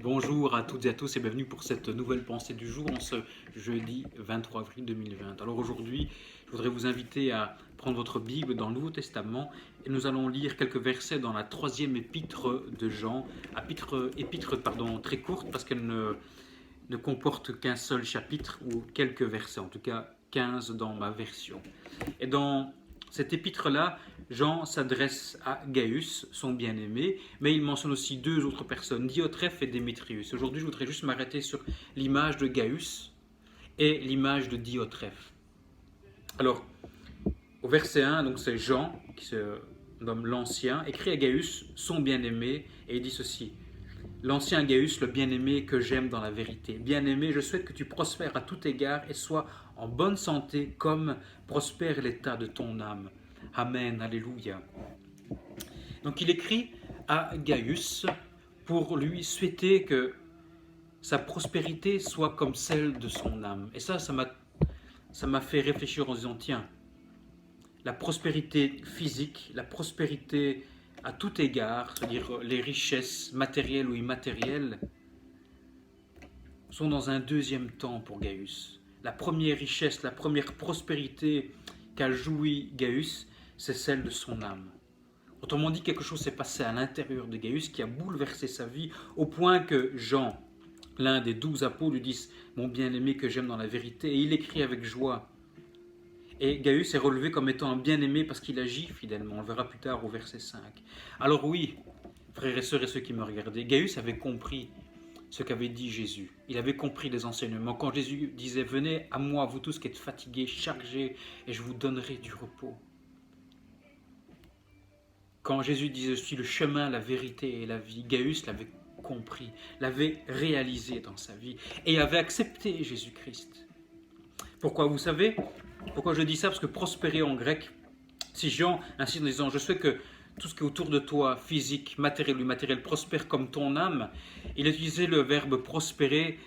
Bonjour à toutes et à tous et bienvenue pour cette nouvelle pensée du jour en ce jeudi 23 avril 2020. Alors aujourd'hui, je voudrais vous inviter à prendre votre Bible dans le Nouveau Testament et nous allons lire quelques versets dans la troisième épître de Jean, épître très courte parce qu'elle ne comporte qu'un seul chapitre ou quelques versets, en tout cas 15 dans ma version. Et dans cette épître-là, Jean s'adresse à Gaius, son bien-aimé, mais il mentionne aussi deux autres personnes, Diotrephe et Démétrius. Aujourd'hui, je voudrais juste m'arrêter sur l'image de Gaius et l'image de Diotrephe. Alors, au verset 1, donc c'est Jean, qui se nomme l'Ancien, écrit à Gaius, son bien-aimé, et il dit ceci. L'ancien Gaius, le bien-aimé que j'aime dans la vérité. Bien-aimé, je souhaite que tu prospères à tout égard et sois en bonne santé comme prospère l'état de ton âme. Amen, alléluia. Donc il écrit à Gaius pour lui souhaiter que sa prospérité soit comme celle de son âme. Et ça m'a fait réfléchir en disant, tiens, la prospérité physique, la prospérité à tout égard, c'est-à-dire les richesses matérielles ou immatérielles, sont dans un deuxième temps pour Gaius. La première richesse, la première prospérité qu'a joui Gaius, c'est celle de son âme. Autrement dit, quelque chose s'est passé à l'intérieur de Gaius qui a bouleversé sa vie au point que Jean, l'un des 12 apôtres, lui dit « Mon bien-aimé que j'aime dans la vérité » et il écrit avec joie. Et Gaius est relevé comme étant un bien-aimé parce qu'il agit fidèlement. On le verra plus tard au verset 5. Alors oui, frères et sœurs et ceux qui me regardaient, Gaius avait compris ce qu'avait dit Jésus. Il avait compris les enseignements. Quand Jésus disait « Venez à moi, vous tous qui êtes fatigués, chargés, et je vous donnerai du repos ». Quand Jésus disait « Je suis le chemin, la vérité et la vie », Gaius l'avait compris, l'avait réalisé dans sa vie et avait accepté Jésus-Christ. Pourquoi vous savez? Pourquoi je dis ça? Parce que prospérer en grec, si Jean insiste en disant « Je souhaite que tout ce qui est autour de toi, physique, matériel ou immatériel, prospère comme ton âme », il utilisait le verbe prospérer,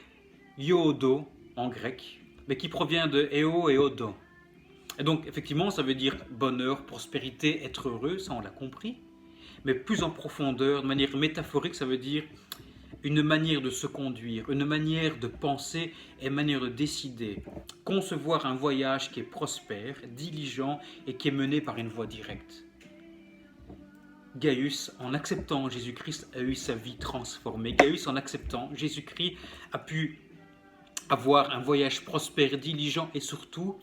iodo en grec, mais qui provient de eo et odo. Et donc, effectivement, ça veut dire bonheur, prospérité, être heureux, ça on l'a compris. Mais plus en profondeur, de manière métaphorique, ça veut dire une manière de se conduire, une manière de penser et une manière de décider. Concevoir un voyage qui est prospère, diligent et qui est mené par une voie directe. Gaius, en acceptant Jésus-Christ, a eu sa vie transformée. Gaius, en acceptant Jésus-Christ, a pu avoir un voyage prospère, diligent et surtout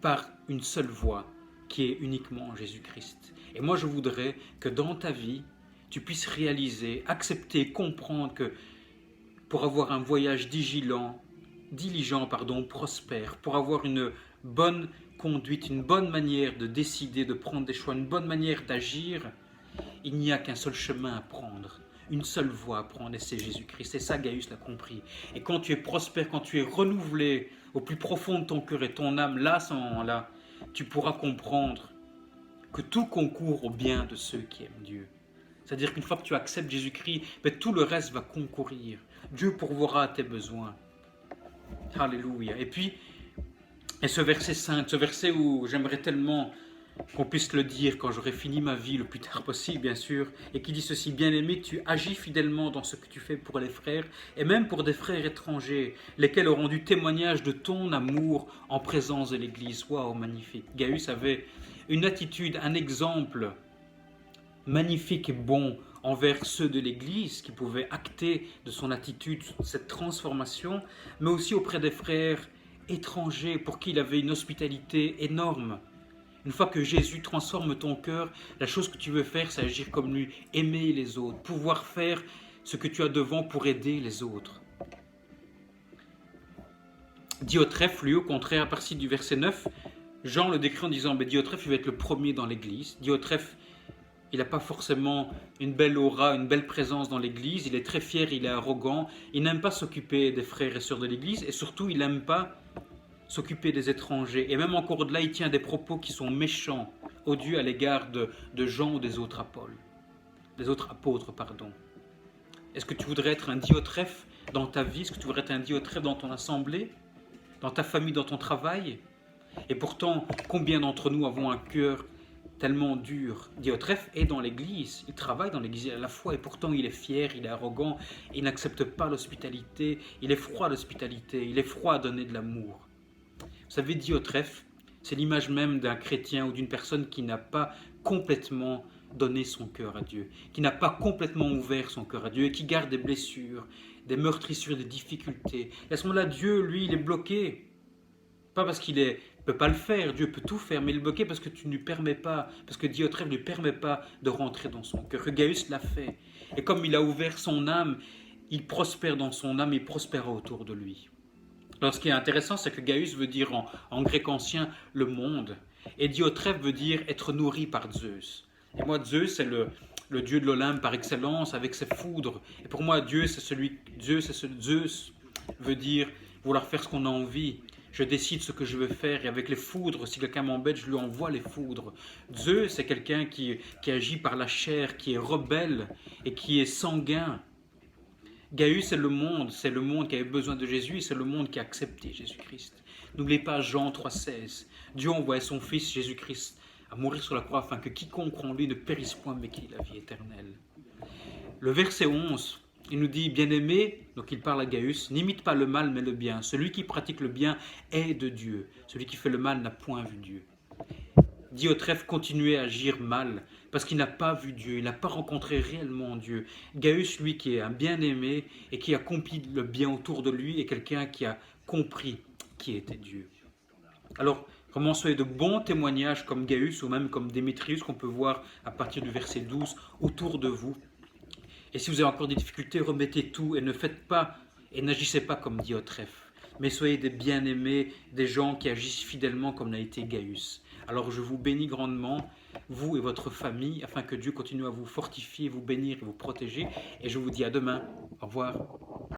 par une seule voie, qui est uniquement Jésus-Christ. Et moi, je voudrais que dans ta vie, tu puisses réaliser, accepter, comprendre que pour avoir un voyage diligent, prospère, pour avoir une bonne conduite, une bonne manière de décider, de prendre des choix, une bonne manière d'agir, il n'y a qu'un seul chemin à prendre, une seule voie à prendre, et c'est Jésus-Christ. Et ça, Gaius l'a compris. Et quand tu es prospère, quand tu es renouvelé au plus profond de ton cœur et ton âme, là, à ce moment-là, tu pourras comprendre que tout concourt au bien de ceux qui aiment Dieu. C'est-à-dire qu'une fois que tu acceptes Jésus-Christ, tout le reste va concourir. Dieu pourvoira à tes besoins. Alléluia. Et puis, ce verset 5, ce verset où j'aimerais tellement qu'on puisse le dire quand j'aurai fini ma vie le plus tard possible, bien sûr, et qui dit ceci: bien-aimé, tu agis fidèlement dans ce que tu fais pour les frères, et même pour des frères étrangers, lesquels ont rendu témoignage de ton amour en présence de l'Église. Waouh, magnifique. Gaius avait une attitude, un exemple magnifique et bon envers ceux de l'Église qui pouvaient acter de son attitude cette transformation, mais aussi auprès des frères étrangers pour qui il avait une hospitalité énorme. Une fois que Jésus transforme ton cœur, la chose que tu veux faire, c'est agir comme lui, aimer les autres, pouvoir faire ce que tu as devant pour aider les autres. Diotrephe, lui, au contraire, à partir du verset 9, Jean le décrit en disant Diotrephe, il va être le premier dans l'église. Diotrephe, il n'a pas forcément une belle aura, une belle présence dans l'église, il est très fier, il est arrogant, il n'aime pas s'occuper des frères et sœurs de l'église, et surtout, il n'aime pas s'occuper des étrangers. Et même encore de là, il tient des propos qui sont méchants, odieux à l'égard de Jean ou des autres apôtres. Est-ce que tu voudrais être un Diotrephe dans ta vie? Est-ce que tu voudrais être un Diotrephe dans ton assemblée, dans ta famille, dans ton travail? Et pourtant, combien d'entre nous avons un cœur tellement dur. Diotrephe est dans l'église, il travaille dans l'église à la fois, et pourtant il est fier, il est arrogant, il n'accepte pas l'hospitalité, il est froid à l'hospitalité, il est froid à donner de l'amour. Vous savez, Diotrephe, c'est l'image même d'un chrétien ou d'une personne qui n'a pas complètement donné son cœur à Dieu, qui n'a pas complètement ouvert son cœur à Dieu et qui garde des blessures, des meurtrissures, des difficultés. Et à ce moment-là, Dieu, lui, il est bloqué. Pas parce qu'il ne peut pas le faire, Dieu peut tout faire, mais il est bloqué parce que tu ne lui permets pas, parce que Diotrephe ne lui permet pas de rentrer dans son cœur. Que Gaius l'a fait. Et comme il a ouvert son âme, il prospère dans son âme, il prospère autour de lui. Alors ce qui est intéressant, c'est que Gaius veut dire en grec ancien le monde, et Diotrephe veut dire être nourri par Zeus. Et moi, Zeus, c'est le dieu de l'Olympe par excellence, avec ses foudres. Et pour moi, Zeus veut dire vouloir faire ce qu'on a envie. Je décide ce que je veux faire, et avec les foudres, si quelqu'un m'embête, je lui envoie les foudres. Zeus, c'est quelqu'un qui agit par la chair, qui est rebelle et qui est sanguin. Gaius, c'est le monde qui avait besoin de Jésus, et c'est le monde qui a accepté Jésus-Christ. N'oubliez pas Jean 3,16. Dieu envoyait son Fils Jésus-Christ à mourir sur la croix afin que quiconque croit en lui ne périsse point mais qu'il ait la vie éternelle. Le verset 11, il nous dit, bien-aimé, donc il parle à Gaius, n'imite pas le mal mais le bien. Celui qui pratique le bien est de Dieu. Celui qui fait le mal n'a point vu Dieu. Diotrephe continuait à agir mal parce qu'il n'a pas vu Dieu, il n'a pas rencontré réellement Dieu. Gaius, lui, qui est un bien-aimé et qui accomplit le bien autour de lui, est quelqu'un qui a compris qui était Dieu. Alors, comment soyez de bons témoignages comme Gaius ou même comme Démétrius qu'on peut voir à partir du verset 12 autour de vous. Et si vous avez encore des difficultés, remettez tout et ne faites pas et n'agissez pas comme Diotrephe. Mais soyez des bien-aimés, des gens qui agissent fidèlement comme l'a été Gaius. Alors je vous bénis grandement, vous et votre famille, afin que Dieu continue à vous fortifier, vous bénir et vous protéger. Et je vous dis à demain. Au revoir.